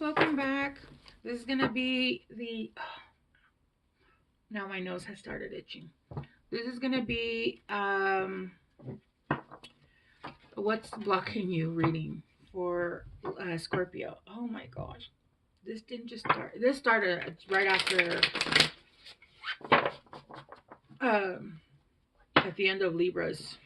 welcome back. This is gonna be the now my nose has started itching. This is gonna be what's blocking you reading for Scorpio. Oh my gosh. This didn't just start. This started right after at the end of Libras.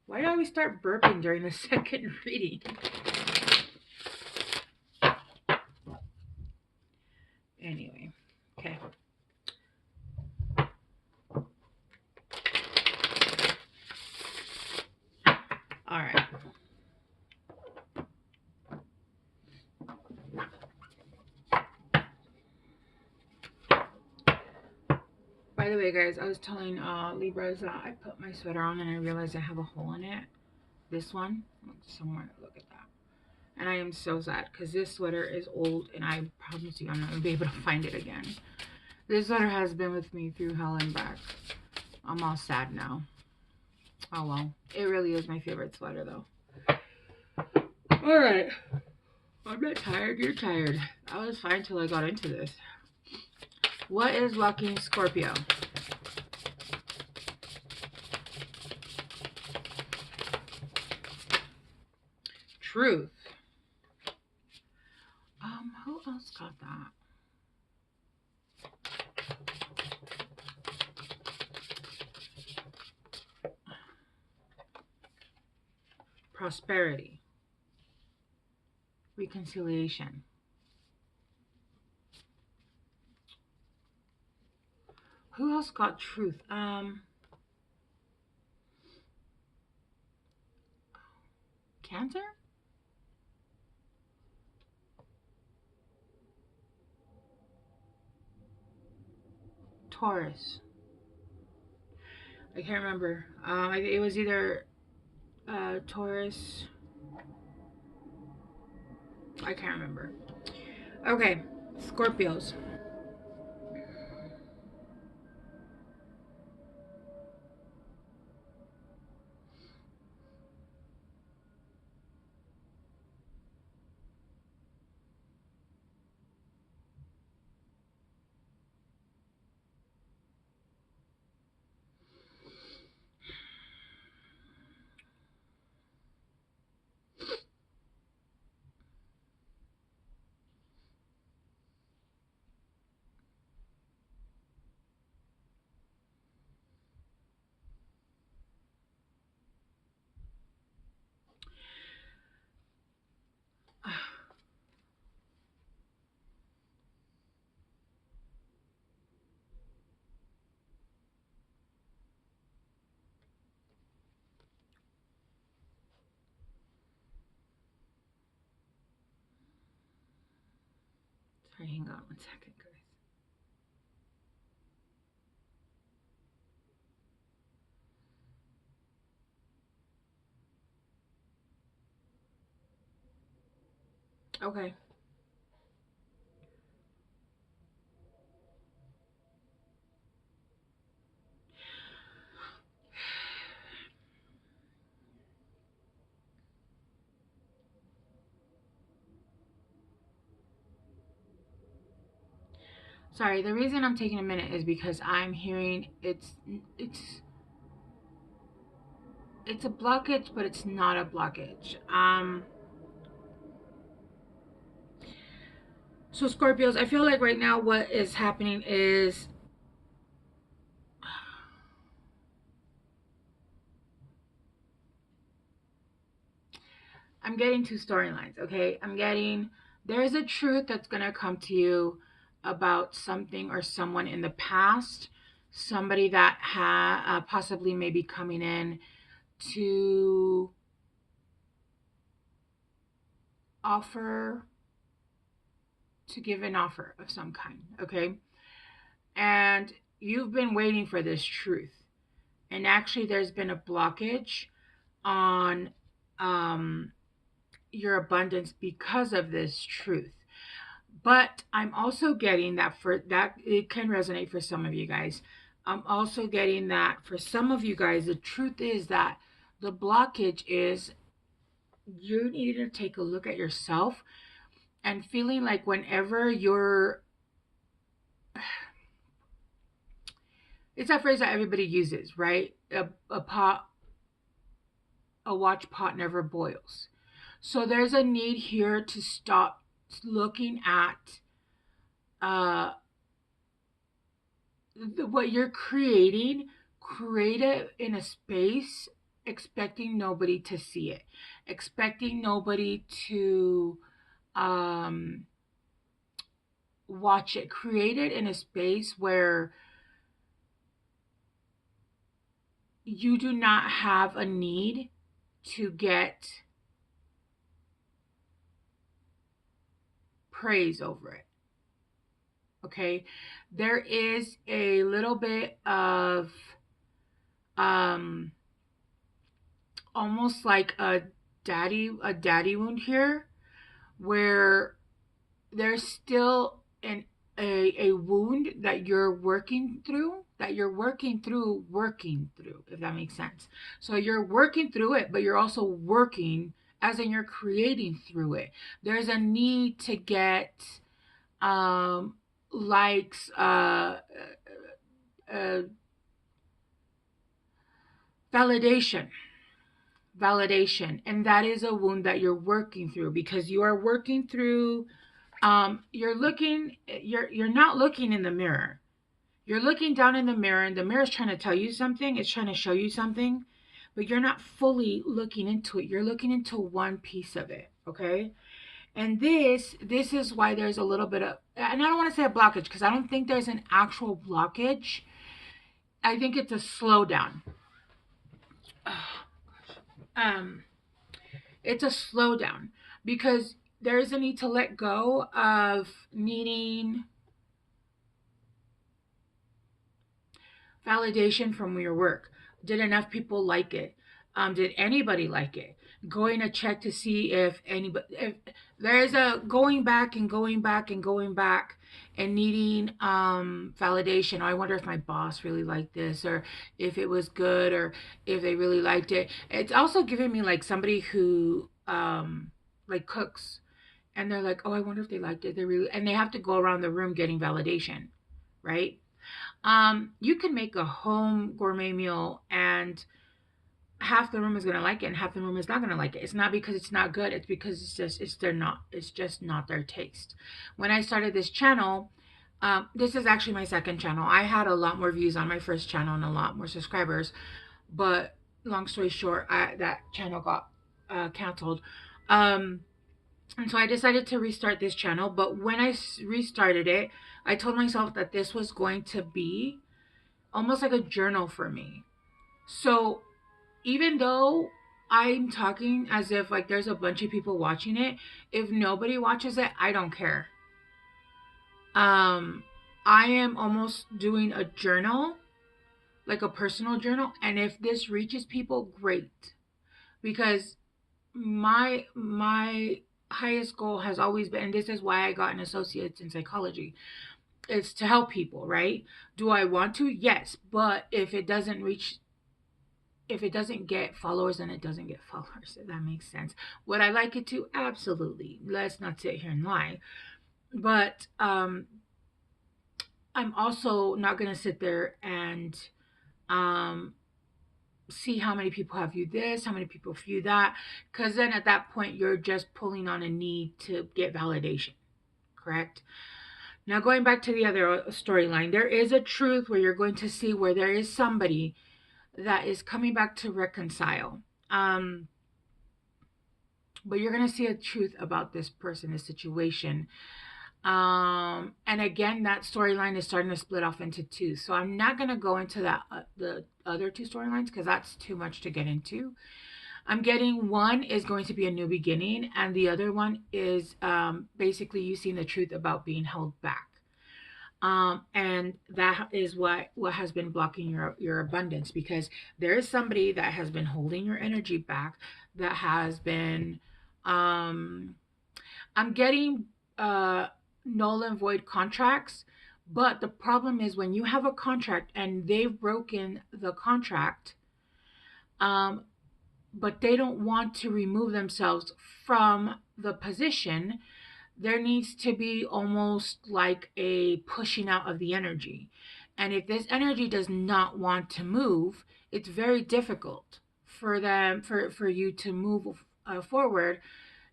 Why do I always start burping during the second reading? Anyway, okay. All right. By the way, guys, I was telling Libras that I put my sweater on and I realized I have a hole in it. This one, somewhere, look at that. And I am so sad because this sweater is old and I promise you I'm not going to be able to find it again. This sweater has been with me through hell and back. I'm all sad now. Oh well. It really is my favorite sweater though. Alright. I'm not tired, you're tired. I was fine till I got into this. What is blocking Scorpio? Truth. Who else got that? Prosperity. Reconciliation. Who else got truth? Cancer? Taurus. I can't remember. It was either Taurus. I can't remember. Okay, Scorpios. Sorry, hang on 1 second, guys. Okay. Sorry, the reason I'm taking a minute is because I'm hearing it's a blockage, but it's not a blockage. So Scorpios, I feel like right now what is happening is I'm getting two storylines, okay? There's a truth that's going to come to you about something or someone in the past, somebody that possibly may be coming in to give an offer of some kind, okay? And you've been waiting for this truth. And actually there's been a blockage on your abundance because of this truth. But I'm also getting that it can resonate for some of you guys. I'm also getting that for some of you guys, the truth is that the blockage is you need to take a look at yourself and feeling like whenever you're, it's that phrase that everybody uses, right? A watch pot never boils. So there's a need here to stop looking at uh, what you're creating. Create it in a space expecting nobody to see it, expecting nobody to um, watch it. Create it in a space where you do not have a need to get praise over it. Okay, there is a little bit of um almost like a daddy wound here, where there's still a wound that you're working through, if that makes sense. So you're working through it, but you're also working, as in you're creating through it. There's a need to get um likes, uh validation, and that is a wound that you're working through, because you are working through, you're not looking in the mirror. You're looking down in the mirror, and the mirror is trying to tell you something, it's trying to show you something, but you're not fully looking into it. You're looking into one piece of it, okay? And this is why there's a little bit of, and I don't want to say a blockage, because I don't think there's an actual blockage. I think it's a slowdown. um it's a slowdown, because there is a need to let go of needing validation from your work. Did enough people like it? Did anybody like it? Going to check to see if anybody, if there's a going back and going back and going back and needing validation. Oh, I wonder if my boss really liked this, or if it was good, or if they really liked it. It's also giving me like somebody who like cooks, and they're like, oh, I wonder if they liked it. They really, and they have to go around the room getting validation, right? You can make a home gourmet meal, and half the room is gonna like it and half the room is not gonna like it. It's not because it's not good, it's because it's just not their taste. When I started this channel, this is actually my second channel. I had a lot more views on my first channel and a lot more subscribers, but long story short, that channel got canceled. And so I decided to restart this channel. But when I restarted it, I told myself that this was going to be almost like a journal for me. So even though I'm talking as if like there's a bunch of people watching it, if nobody watches it, I don't care. I am almost doing a journal, like a personal journal, and if this reaches people, great. Because my highest goal has always been, and this is why I got an associate's in psychology, it's to help people, right? Do I want to? Yes. But if it doesn't get followers, then it doesn't get followers, if that makes sense. Would I like it to? Absolutely. Let's not sit here and lie. But I'm also not going to sit there and um see how many people have viewed this, how many people view that, because then at that point you're just pulling on a need to get validation, correct? Now, going back to the other storyline, there is a truth where you're going to see where there is somebody that is coming back to reconcile. But you're going to see a truth about this person, this situation. And again, that storyline is starting to split off into two. So I'm not going to go into that the other two storylines, because that's too much to get into. I'm getting one is going to be a new beginning, and the other one is basically you seeing the truth about being held back. And that is what has been blocking your abundance, because there is somebody that has been holding your energy back, that has been I'm getting null and void contracts. But the problem is, when you have a contract and they've broken the contract, but they don't want to remove themselves from the position. There needs to be almost like a pushing out of the energy. And if this energy does not want to move, it's very difficult for them for you to move forward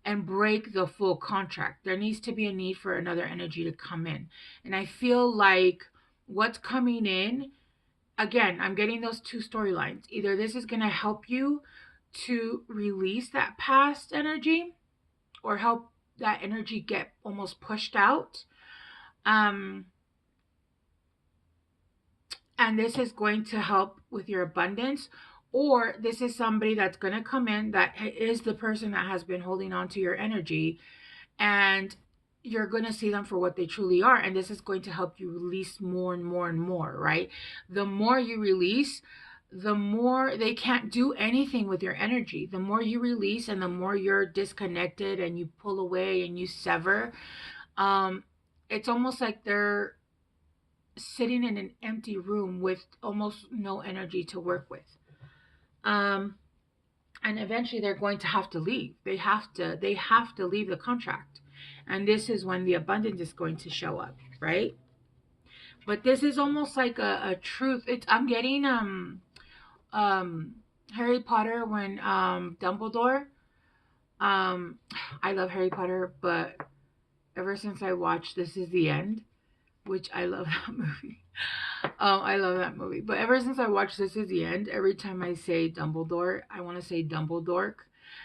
and break the full contract. There needs to be a need for another energy to come in. And I feel like what's coming in, again, I'm getting those two storylines. Either this is going to help you to release that past energy or help that energy get almost pushed out. Um, and this is going to help with your abundance. Or this is somebody that's going to come in that is the person that has been holding on to your energy, and you're going to see them for what they truly are. And this is going to help you release more and more and more, right? The more you release, the more they can't do anything with your energy. The more you release and the more you're disconnected and you pull away and you sever, um, it's almost like they're sitting in an empty room with almost no energy to work with. Um, and eventually they're going to have to leave. They have to leave the contract. And this is when the abundance is going to show up, right? But this is almost like a truth. I'm getting um Harry Potter when Dumbledore. Um I love Harry Potter, but ever since I watched This Is the End, which I love that movie. I love that movie. But ever since I watched This Is the End, every time I say Dumbledore, I want to say Dumbledore.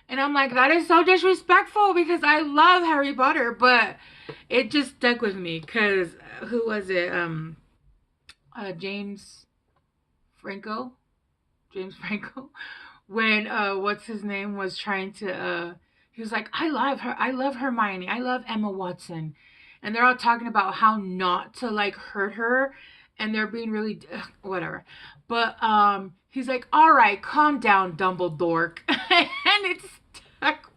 And I'm like, that is so disrespectful because I love Harry Potter, but it just stuck with me because who was it? James Franco? James Franco? When what's his name was trying to he was like, I love Hermione, I love Emma Watson, and they're all talking about how not to like hurt her, and they're being really whatever, but he's like, all right, calm down, Dumbledore. And it's stuck.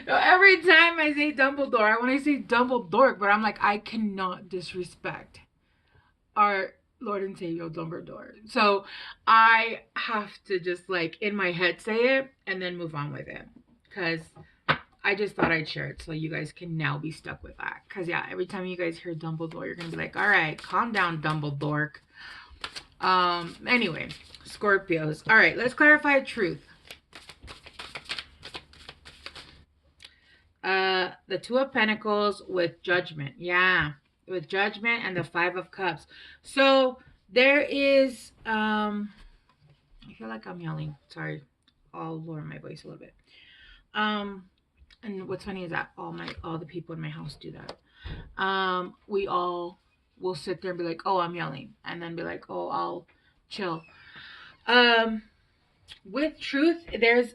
So every time I say Dumbledore, I want to say Dumbledore, but I'm like, I cannot disrespect our Lord and Savior Dumbledore. So I have to just like in my head say it and then move on with it. Because I just thought I'd share it so you guys can now be stuck with that. Because yeah, every time you guys hear Dumbledore, you're going to be like, all right, calm down, Dumbledore. Anyway, Scorpios. All right, let's clarify a truth. The Two of Pentacles with Judgment. Yeah, with Judgment and the Five of Cups. So there is I feel like I'm yelling. Sorry. I'll lower my voice a little bit. And what's funny is that all the people in my house do that. We all will sit there and be like, "Oh, I'm yelling," and then be like, "Oh, I'll chill." With truth, there's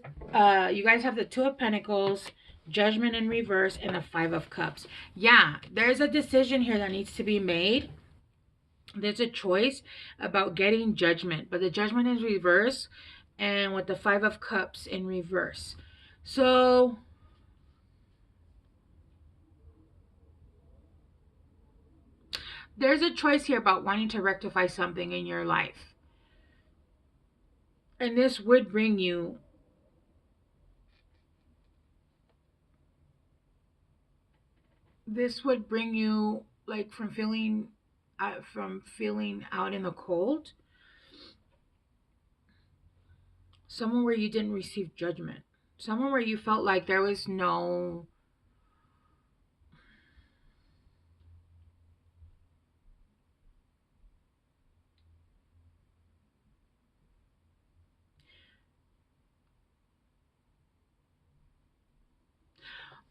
you guys have the Two of Pentacles, Judgment in reverse, and the Five of Cups. Yeah, there's a decision here that needs to be made. There's a choice about getting Judgment, but the Judgment is reverse, and with the Five of Cups in reverse. So there's a choice here about wanting to rectify something in your life. And this would bring you like from feeling out in the cold, someone where you didn't receive judgment, someone where you felt like there was no,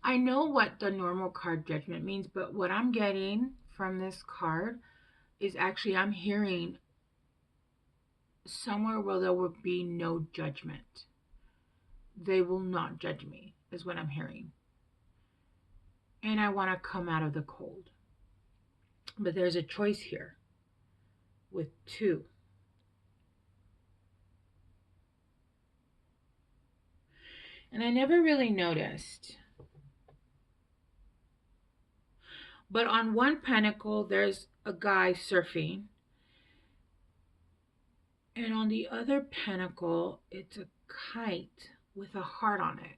I know what the normal card Judgment means, but what I'm getting from this card is actually I'm hearing somewhere where there will be no judgment. They will not judge me, is what I'm hearing. And I want to come out of the cold. But there's a choice here with two. And I never really noticed. But on one pentacle, there's a guy surfing. And on the other pentacle, it's a kite with a heart on it.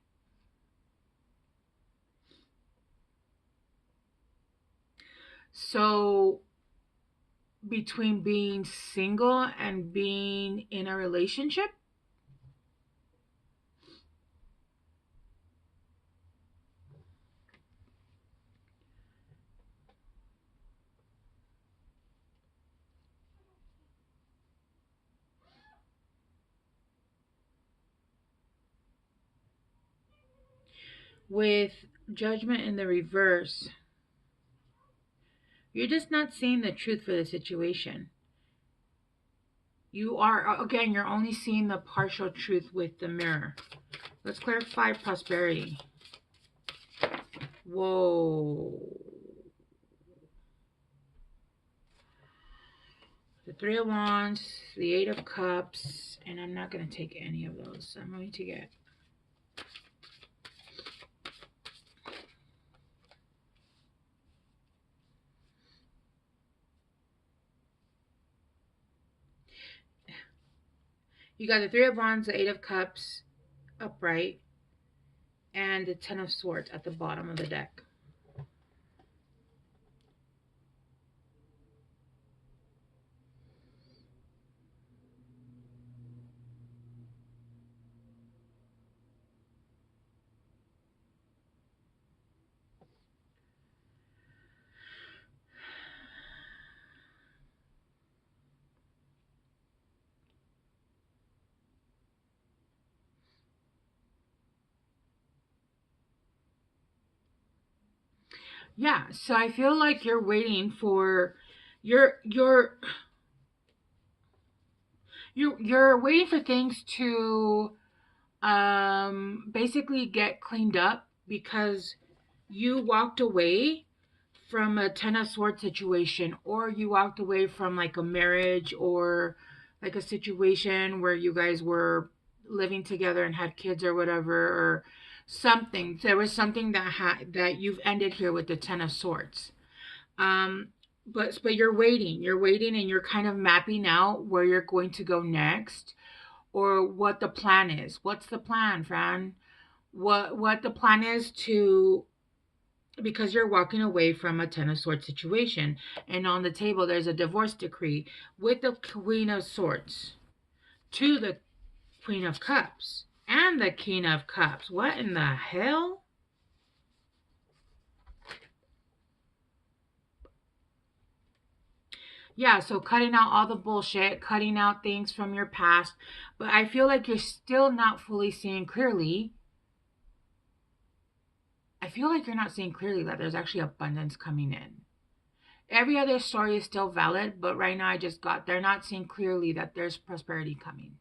So between being single and being in a relationship, with Judgment in the reverse, you're just not seeing the truth for the situation. You are, again, you're only seeing the partial truth with the mirror. Let's clarify prosperity. Whoa. The Three of Wands, the Eight of Cups, and I'm not going to take any of those. I'm going to get... You got the Three of Wands, the Eight of Cups, upright, and the Ten of Swords at the bottom of the deck. Yeah, so I feel like you're waiting for you're waiting for things to basically get cleaned up because you walked away from a Ten of Swords situation, or you walked away from like a marriage or like a situation where you guys were living together and had kids or whatever, or something. There was something that you've ended here with the Ten of Swords. Um, but you're waiting, and you're kind of mapping out where you're going to go next, or what the plan is. What's the plan, Fran? What the plan is to, because you're walking away from a Ten of Swords situation, and on the table there's a divorce decree with the Queen of Swords to the Queen of Cups and the King of Cups. What in the hell? Yeah, so cutting out all the bullshit, cutting out things from your past, but I feel like you're still not fully seeing clearly. I feel like you're not seeing clearly that there's actually abundance coming in. Every other story is still valid, but right now they're not seeing clearly that there's prosperity coming,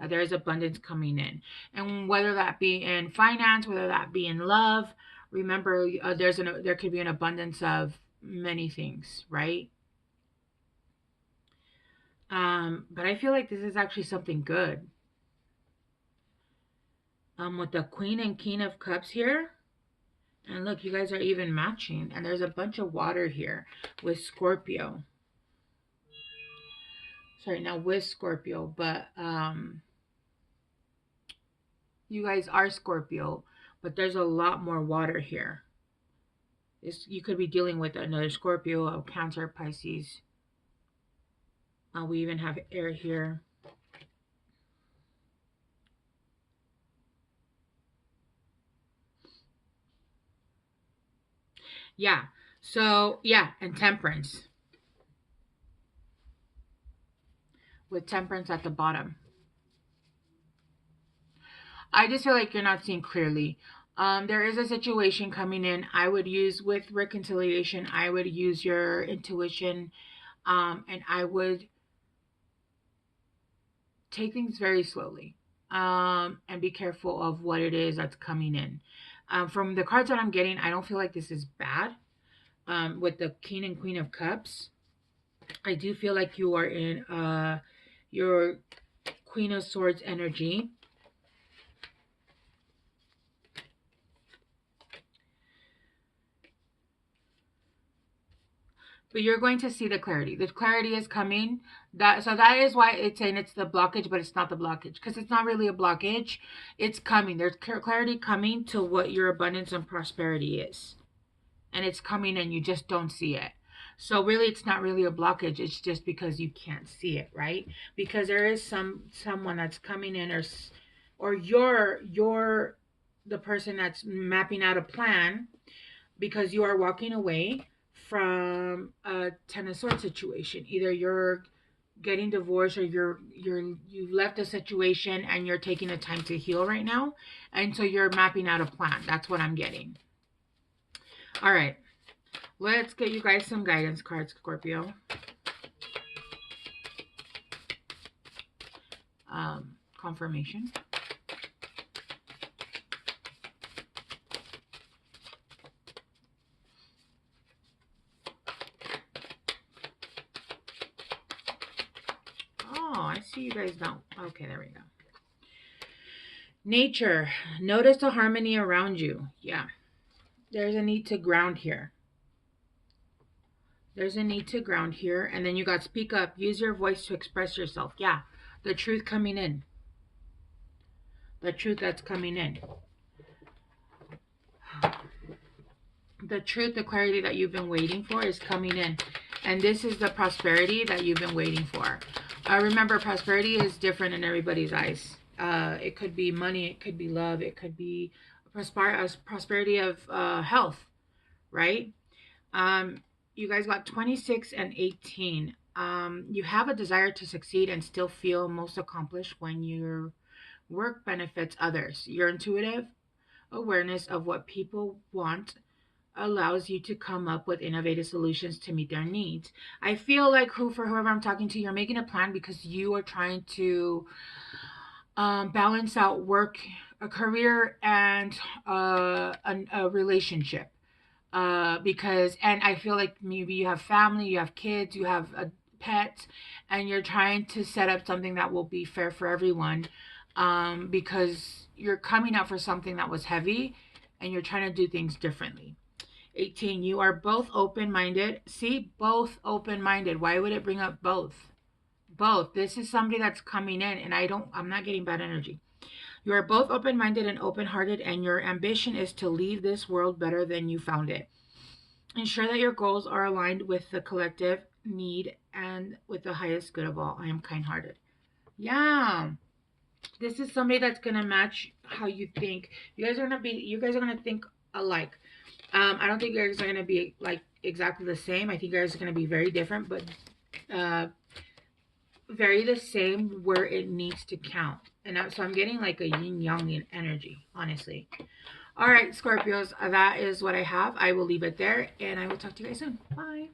that there's abundance coming in. And whether that be in finance, whether that be in love, remember, there could be an abundance of many things, right? But I feel like this is actually something good. With the Queen and King of Cups here, and look, you guys are even matching, and there's a bunch of water here with Scorpio. Sorry, now with Scorpio, but you guys are Scorpio, but there's a lot more water here. You could be dealing with another Scorpio, a Cancer, Pisces. We even have air here. Yeah. So, yeah, and Temperance. With Temperance at the bottom. I just feel like you're not seeing clearly. There is a situation coming in. I would use, with reconciliation, I would use your intuition, and I would take things very slowly, and be careful of what it is that's coming in. From the cards that I'm getting, I don't feel like this is bad. With the King and Queen of Cups, I do feel like you are in your Queen of Swords energy. But you're going to see the clarity. The clarity is coming. So that is why it's saying it's the blockage, but it's not the blockage, because it's not really a blockage. It's coming. There's clarity coming to what your abundance and prosperity is, and it's coming, and you just don't see it. So really, it's not really a blockage. It's just because you can't see it, right? Because there is someone that's coming in, or you're the person that's mapping out a plan, because you are walking away from a Ten of Swords situation. Either you're getting divorced, or you've left a situation and you're taking the time to heal right now, and so you're mapping out a plan. That's what I'm getting. All right, let's get you guys some guidance cards, Scorpio. Confirmation. Oh, I see you guys don't. Okay, there we go. Nature. Notice the harmony around you. Yeah. There's a need to ground here. There's a need to ground here. And then you got speak up. Use your voice to express yourself. Yeah. The truth coming in. The truth that's coming in. The truth, the clarity that you've been waiting for is coming in. And this is the prosperity that you've been waiting for. Remember, prosperity is different in everybody's eyes. It could be money. It could be love. It could be prosperity of health, right? You guys got 26 and 18. You have a desire to succeed and still feel most accomplished when your work benefits others. Your intuitive awareness of what people want allows you to come up with innovative solutions to meet their needs. I feel like for whoever I'm talking to, you're making a plan because you are trying to balance out work, a career, and a relationship. Because, and I feel like maybe you have family, you have kids, you have pets, and you're trying to set up something that will be fair for everyone. Because you're coming out for something that was heavy, and you're trying to do things differently. 18, you are both open-minded. See, both open-minded. Why would it bring up both? Both. This is somebody that's coming in, and I'm not getting bad energy. You are both open-minded and open-hearted, and your ambition is to leave this world better than you found it. Ensure that your goals are aligned with the collective need and with the highest good of all. I am kind-hearted. Yeah. This is somebody that's gonna match how you think. You guys are gonna think alike. I don't think you guys are gonna be like exactly the same. I think you guys are gonna be very different, but very the same where it needs to count. And so I'm getting like a yin yang energy, honestly. All right, Scorpios, that is what I have. I will leave it there, and I will talk to you guys soon. Bye.